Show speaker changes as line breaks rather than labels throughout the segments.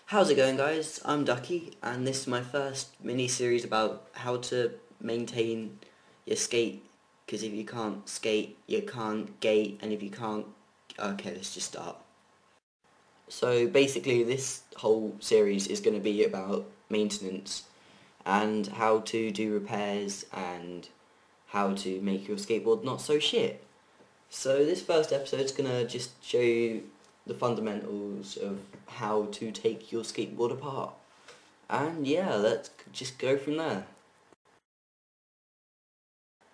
How's it going, guys? I'm Duckie, and this is my first mini-series about how to maintain your skate, because if you can't skate, you can't gate, and if you can't... Okay, let's just start. So basically this whole series is going to be about maintenance and how to do repairs and how to make your skateboard not so shit. So this first episode is going to just show you the fundamentals of how to take your skateboard apart. And yeah, let's just go from there.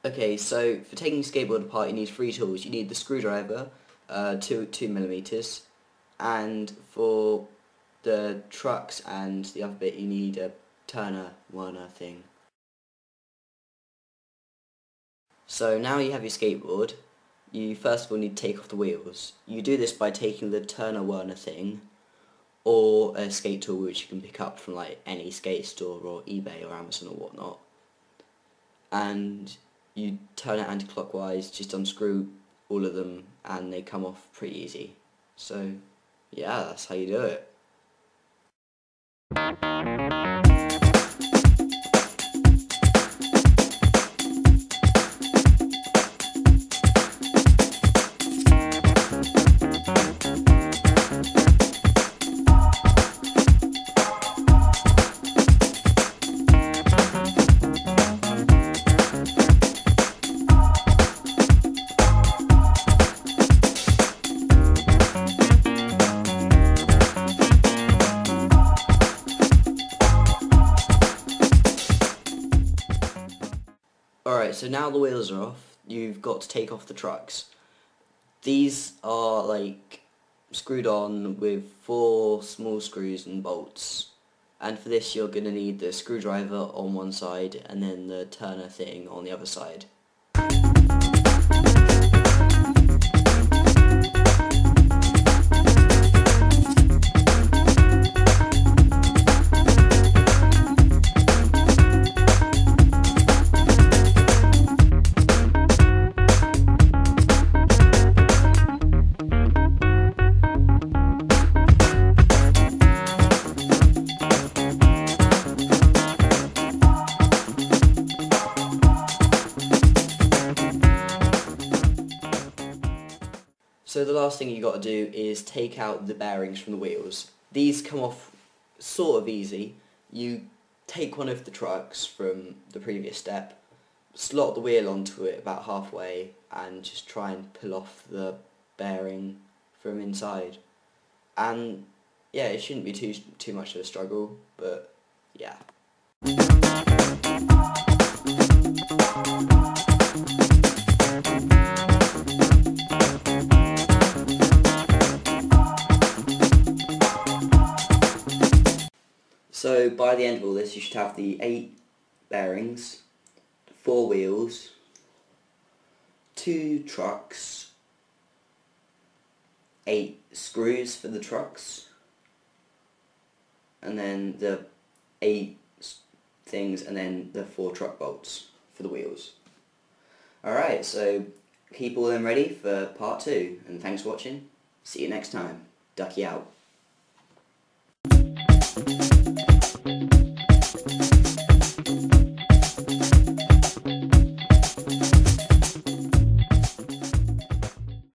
Okay, so for taking your skateboard apart you need three tools. You need the screwdriver, 2mm, and for the trucks and the other bit you need a Turner thing. So now you have your skateboard, you first of all need to take off the wheels. You do this by taking the Turner thing or a skate tool which you can pick up from like any skate store or eBay or Amazon or whatnot. And you turn it anti-clockwise, just unscrew all of them and they come off pretty easy. So yeah, that's how you do it. Alright, so now the wheels are off, you've got to take off the trucks. These are like screwed on with 4 small screws and bolts. And for this you're going to need the screwdriver on one side and then the Turner thing on the other side. So the last thing you got to do is take out the bearings from the wheels. These come off sort of easy. You take one of the trucks from the previous step, slot the wheel onto it about halfway and just try and pull off the bearing from inside. And yeah, it shouldn't be too much of a struggle, but yeah. So by the end of all this you should have the 8 bearings, 4 wheels, 2 trucks, 8 screws for the trucks, and then the 8 things and then the 4 truck bolts for the wheels. Alright, so keep all them ready for part 2 and thanks for watching. See you next time. Duckie out.